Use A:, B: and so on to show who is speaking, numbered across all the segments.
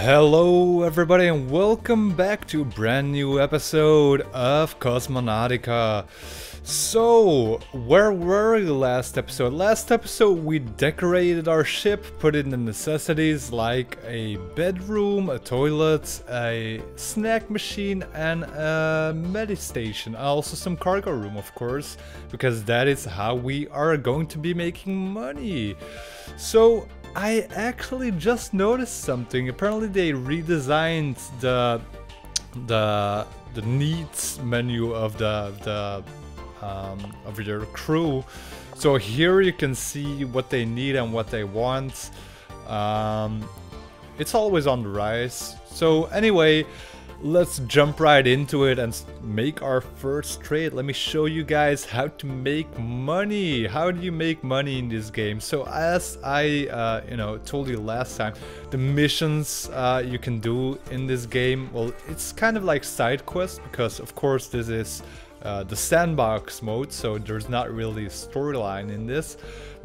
A: Hello everybody and welcome back to a brand new episode of Cosmonautica. So, where were we last episode? Last episode we decorated our ship, put in the necessities like a bedroom, a toilet, a snack machine and a medistation. Also some cargo room, of course, because that is how we are going to be making money. So I actually just noticed something. Apparently they redesigned the needs menu of your crew. So here you can see what they need and what they want. It's always on the rise. So anyway, let's jump right into it and make our first trade. Let me show you guys how to make money. How do you make money in this game? So as I told you last time, the missions you can do in this game, well, it's kind of like side quests because of course this is the sandbox mode, so there's not really a storyline in this,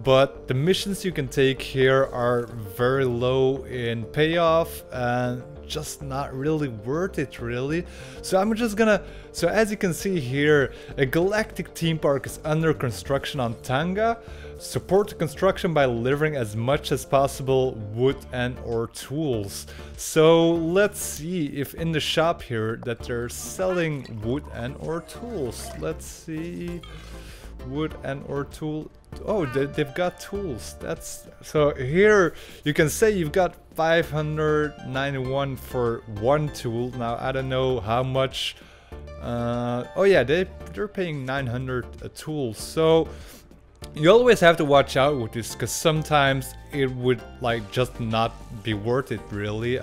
A: but the missions you can take here are very low in payoff and just not really worth it really. So I'm just gonna, so as you can see here, a galactic theme park is under construction on Tanga. Support the construction by delivering as much as possible wood and or tools. So let's see if in the shop here that they're selling wood and or tools. Let's see, wood and or tool. Oh, they've got tools. That's so here you can say you've got 591 for one tool. Now I don't know how much. Oh yeah, they're paying 900 a tool. So you always have to watch out with this because sometimes it would like just not be worth it really.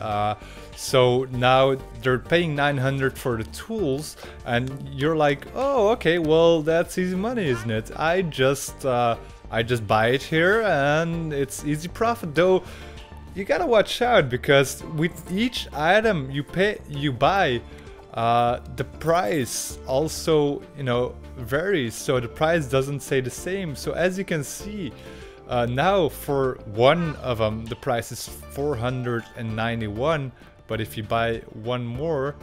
A: So now they're paying 900 for the tools and you're like, oh okay, well that's easy money, isn't it? I just buy it here and it's easy profit. Though you gotta watch out because with each item you buy, the price also, varies, so the price doesn't stay the same. So as you can see, now for one of them the price is 491, but if you buy one more,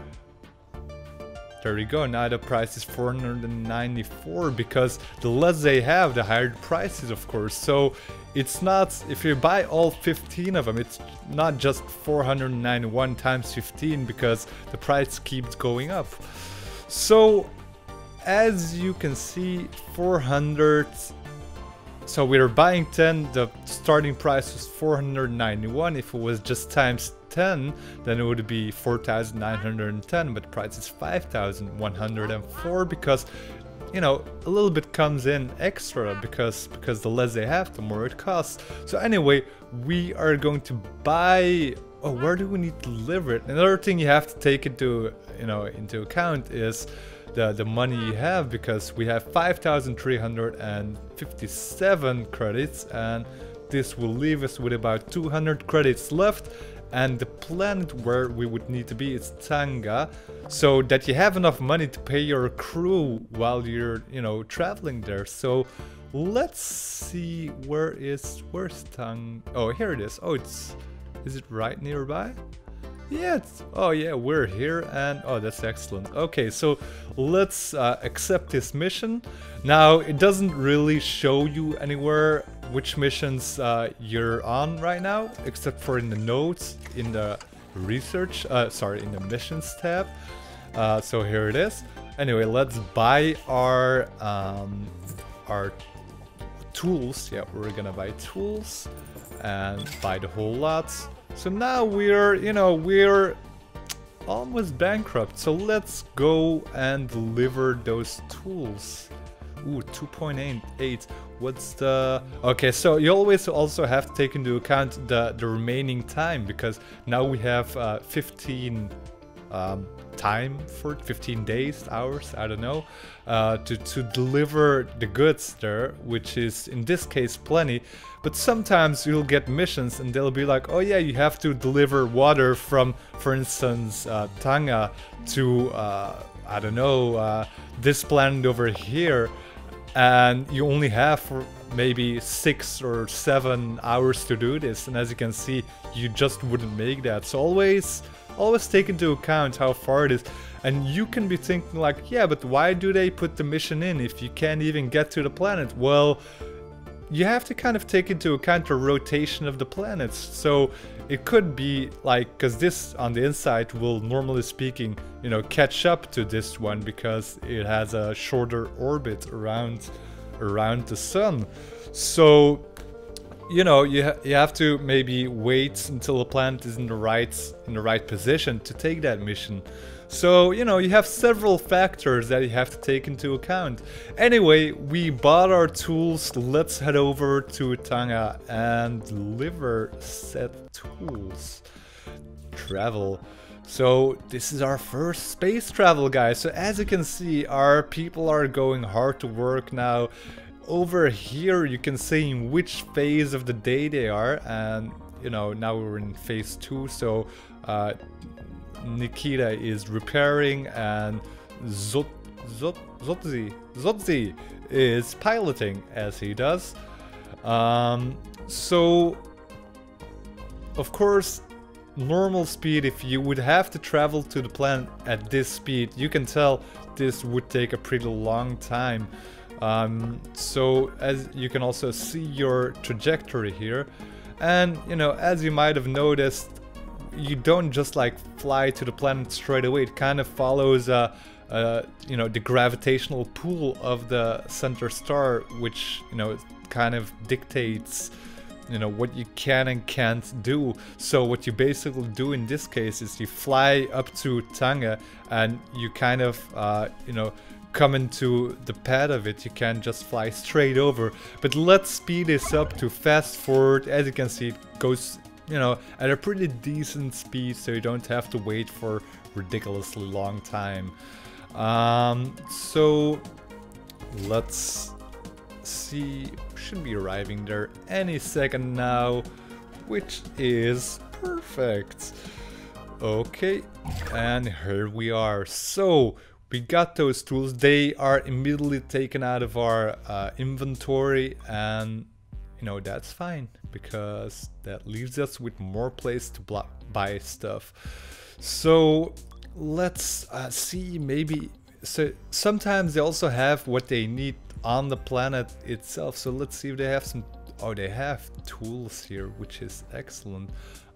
A: there we go, now the price is 494, because the less they have, the higher the price is, of course. So it's not, if you buy all 15 of them, it's not just 491 times 15, because the price keeps going up. So as you can see, 400, so we were buying 10, the starting price was 491. If it was just times 10, then it would be 4,910, but the price is 5,104 because, a little bit comes in extra because the less they have, the more it costs. So anyway, we are going to buy. Oh, where do we need to deliver it? Another thing you have to take into account is the money you have, because we have 5,357 credits and this will leave us with about 200 credits left, and the planet where we would need to be is Tanga, so that you have enough money to pay your crew while you're traveling there. So let's see, where's Tanga? Oh, here it is. Oh, is it right nearby? Yeah, oh yeah, we're here and oh, that's excellent. Okay, so let's accept this mission. Now it doesn't really show you anywhere which missions you're on right now, except for in the notes in the research, in the missions tab. So here it is. Anyway, let's buy our tools. Yeah, we're gonna buy tools and buy the whole lot. So now we're almost bankrupt. So let's go and deliver those tools. Ooh, 2.88. What's the... Okay, so you always also have to take into account the remaining time, because now we have 15 time for 15 days, hours, I don't know, to deliver the goods there, which is in this case plenty. But sometimes you'll get missions and they'll be like, oh yeah, you have to deliver water from, for instance, Tanga to I don't know, this planet over here, and you only have for maybe 6 or 7 hours to do this, and as you can see, you just wouldn't make that. So always take into account how far it is. And you can be thinking like, yeah, but why do they put the mission in if you can't even get to the planet? Well, you have to kind of take into account the rotation of the planets. So it could be like, because this on the inside will, normally speaking, you know, catch up to this one because it has a shorter orbit around the sun. So, you know, you have to maybe wait until the planet is in the right position to take that mission. So, you know, you have several factors that you have to take into account. Anyway, we bought our tools. Let's head over to Tanga and deliver said tools. Travel. So this is our first space travel, guys. So as you can see, our people are going hard to work now. Over here you can see in which phase of the day they are, and you know, now we're in phase 2. So Nikita is repairing, and Zotzi is piloting, as he does. So of course, normal speed, if you would have to travel to the planet at this speed, you can tell this would take a pretty long time. So as you can also see your trajectory here, and you know, as you might have noticed, you don't just like fly to the planet straight away. It kind of follows you know, the gravitational pull of the center star, which, you know, kind of dictates, you know, what you can and can't do. So what you basically do in this case is you fly up to Tanga and you kind of you know, come into the path of it. You can't just fly straight over. But let's speed this up to fast forward. As you can see, it goes, you know, at a pretty decent speed, so you don't have to wait for ridiculously long time. So let's see, should be arriving there any second now, which is perfect. Okay, and here we are. So we got those tools. They are immediately taken out of our inventory, and you know, that's fine because that leaves us with more place to buy stuff. So let's see, maybe, so sometimes they also have what they need on the planet itself. So let's see if they have some, oh, they have tools here, which is excellent.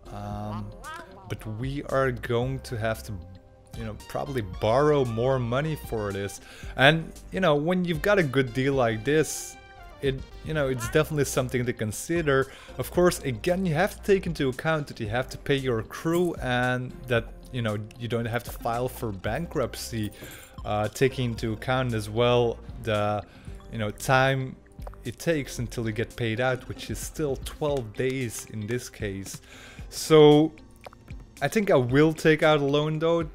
A: But we are going to have to, you know, probably borrow more money for this. And you know, when you've got a good deal like this, you know, it's definitely something to consider. Of course, again, you have to take into account that you have to pay your crew, and that, you know, you don't have to file for bankruptcy, taking into account as well the, you know, time it takes until you get paid out, which is still 12 days in this case. So I think I will take out a loan though,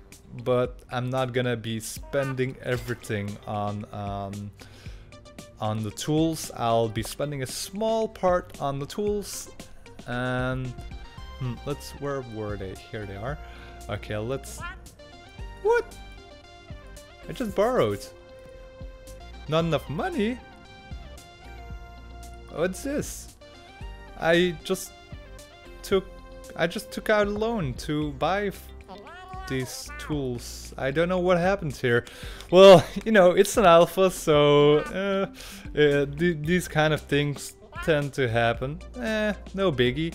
A: but I'm not gonna be spending everything on the tools. I'll be spending a small part on the tools, and let's, where were they? Here they are. Okay, let's, what? I just borrowed. Not enough money? What's this? I just took out a loan to buy these tools. I don't know what happened here. Well, you know, it's an alpha, so these kind of things tend to happen. No biggie.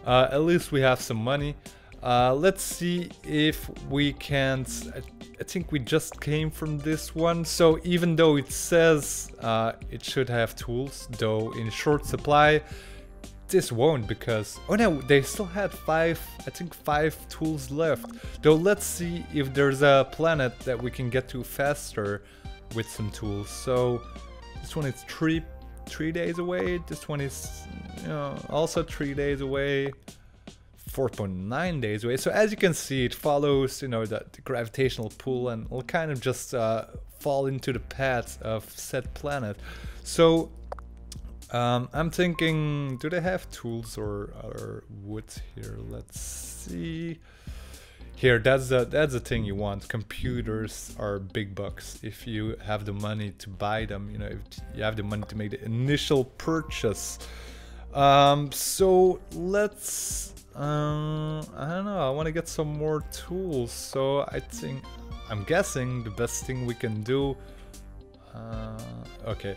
A: At least we have some money. Let's see if we can't. I think we just came from this one. So even though it says it should have tools, though in short supply, this won't, because, oh no, they still had I think five tools left. Though let's see if there's a planet that we can get to faster with some tools. So this one is three days away. This one is, you know, also 3 days away. 4.9 days away. So as you can see, it follows, you know, the gravitational pull, and will kind of just fall into the path of said planet. So I'm thinking, do they have tools or wood here? Let's see. Here, that's the thing you want. Computers are big bucks if you have the money to buy them. You know, if you have the money to make the initial purchase. So let's. I don't know. I want to get some more tools. So I'm guessing the best thing we can do. Okay.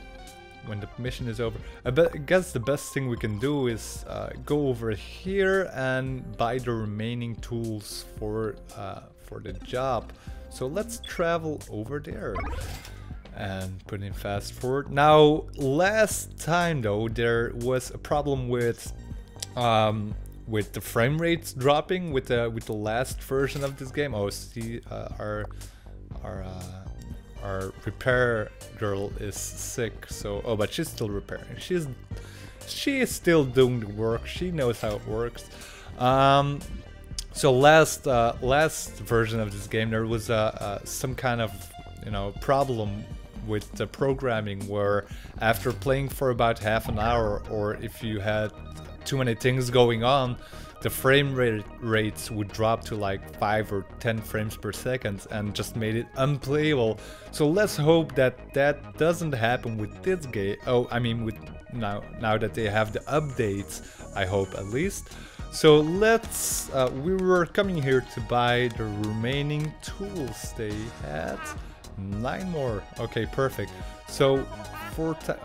A: When the mission is over, I guess the best thing we can do is go over here and buy the remaining tools for the job. So let's travel over there and put in fast forward. Now, last time though, there was a problem with the frame rates dropping with the last version of this game. Oh, see, our repair girl is sick, so but she's still repairing. She is still doing the work. She knows how it works. So last version of this game, there was some kind of problem with the programming, where after playing for about half an hour, or if you had too many things going on, the frame rates would drop to like 5 or 10 frames per second and just made it unplayable. So let's hope that that doesn't happen with this game. Oh, I mean, with now that they have the updates, I hope at least. So let's we were coming here to buy the remaining tools. They had 9 more. Okay, perfect. So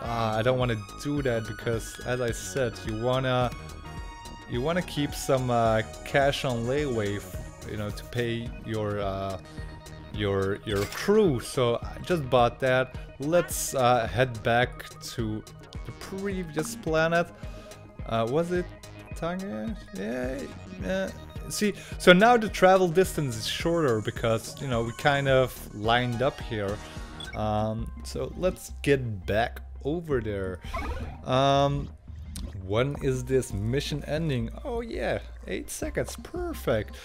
A: I don't want to do that, because as I said, you wanna keep some cash on layaway, to pay your crew. So I just bought that. Let's head back to the previous planet. Was it Tanga? Yeah. See, so now the travel distance is shorter because we kind of lined up here. So let's get back over there. When is this mission ending? Oh yeah, 8 seconds, perfect.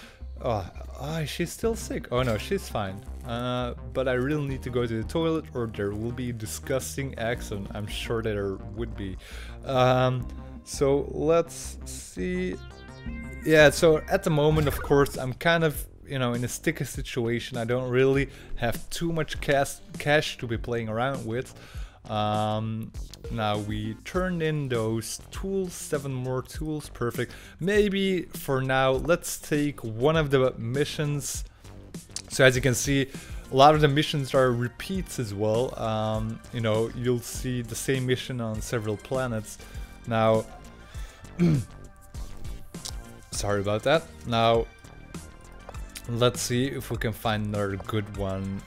A: Oh, she's still sick. Oh no, she's fine. But I really need to go to the toilet, or there will be disgusting accident. I'm sure that there would be. So let's see. Yeah, so at the moment, of course, I'm kind of in a sticky situation. I don't really have too much cash to be playing around with. Now we turned in those tools, 7 more tools, perfect. Maybe for now, let's take one of the missions. So as you can see, a lot of the missions are repeats as well. You'll see the same mission on several planets. Now, sorry about that. Now, let's see if we can find another good one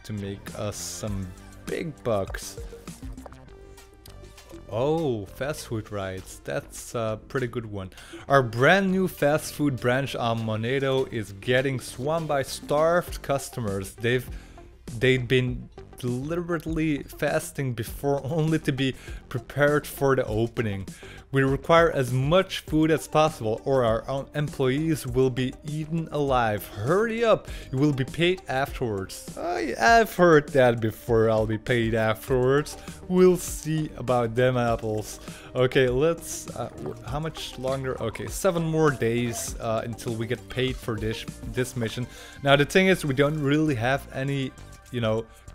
A: to make us some big bucks. Oh, fast food rides. That's a pretty good one. Our brand new fast food branch on Monedo is getting swamped by starved customers. They've been deliberately fasting before, only to be prepared for the opening. We require as much food as possible, or our own employees will be eaten alive. Hurry up, you will be paid afterwards. I've heard that before, I'll be paid afterwards. We'll see about them apples. Okay, let's, how much longer? Okay, 7 more days until we get paid for this mission. Now the thing is, we don't really have any,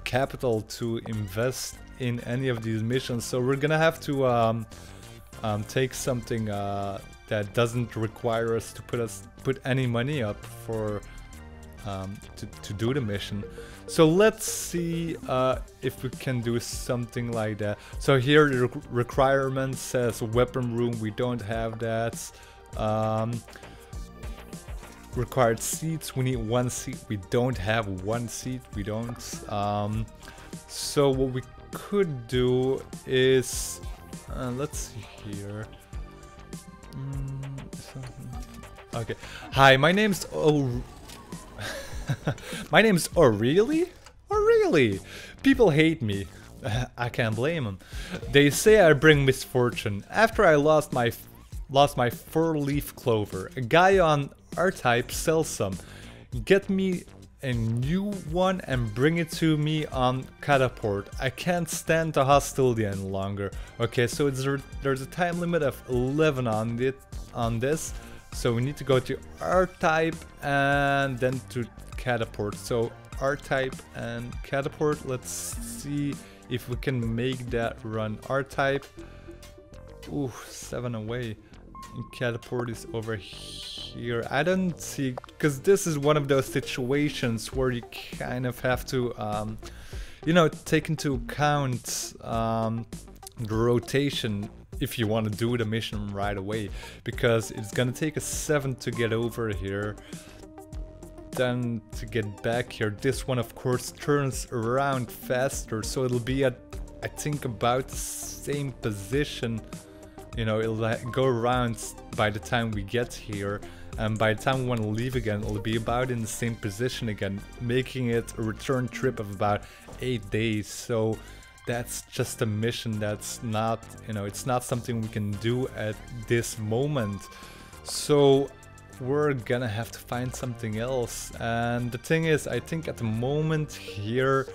A: capital to invest in any of these missions, so we're gonna have to take something that doesn't require us to put any money up for to do the mission. So let's see if we can do something like that. So here the requirement says weapon room. We don't have that. Required seats, we need 1 seat. We don't have 1 seat. We don't. So what we could do is let's see here. Okay. Hi, my name's my name's O'Reilly. O'Reilly. People hate me. I can't blame them. They say I bring misfortune. After I lost my 4-leaf clover, a guy on R-Type sells some. Get me a new one and bring it to me on Cataport. I can't stand the hostility any longer. Okay, so there's a time limit of 11 on this. So we need to go to R-type and then to catapult. So R-type and catapult. Let's see if we can make that run. R-type. Ooh, 7 away. And catapult is over here. I don't see, because this is one of those situations where you kind of have to, you know, take into account the rotation if you want to do the mission right away, because it's gonna take a 7 to get over here, then to get back here. This one of course turns around faster, so it'll be at, I think, about the same position. You know, it'll go around by the time we get here, and by the time we want to leave again, it'll be about in the same position again, making it a return trip of about 8 days. So that's just a mission that's not, you know, it's not something we can do at this moment. So we're gonna have to find something else. And the thing is, I think at the moment here,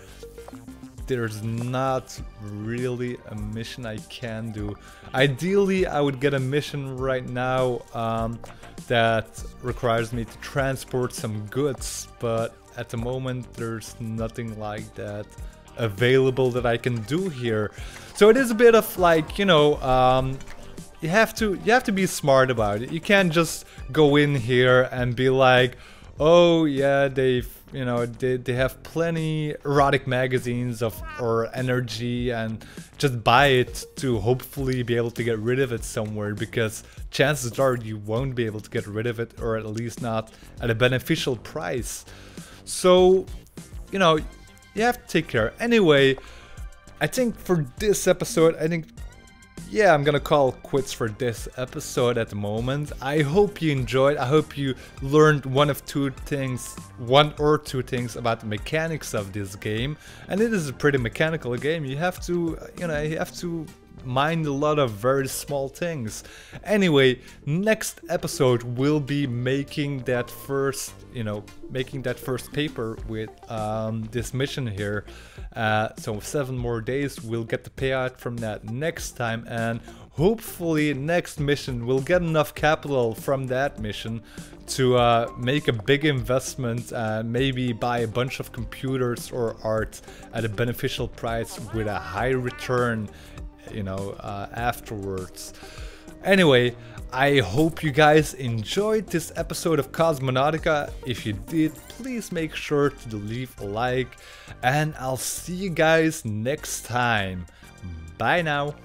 A: there's not really a mission I can do. Ideally, I would get a mission right now that requires me to transport some goods, but at the moment there's nothing like that available that I can do here. So it is a bit of like, you know, you have to be smart about it. You can't just go in here and be like, oh yeah, they've, you know, they have plenty erotic magazines of or energy, and just buy it to hopefully be able to get rid of it somewhere, because chances are you won't be able to get rid of it, or at least not at a beneficial price. So, you know, you have to take care. Anyway, I think for this episode, I think, yeah, I'm gonna call quits for this episode at the moment. I hope you enjoyed. I hope you learned one or two things about the mechanics of this game. And it is a pretty mechanical game. You have to, you know, you have to mind a lot of very small things. Anyway, next episode we'll be making that first, you know, making that first paper with this mission here. So 7 more days, we'll get the payout from that next time, and hopefully next mission we'll get enough capital from that mission to make a big investment and maybe buy a bunch of computers or art at a beneficial price with a high return, you know, afterwards. Anyway, I hope you guys enjoyed this episode of Cosmonautica. If you did, please make sure to leave a like, and I'll see you guys next time. Bye now.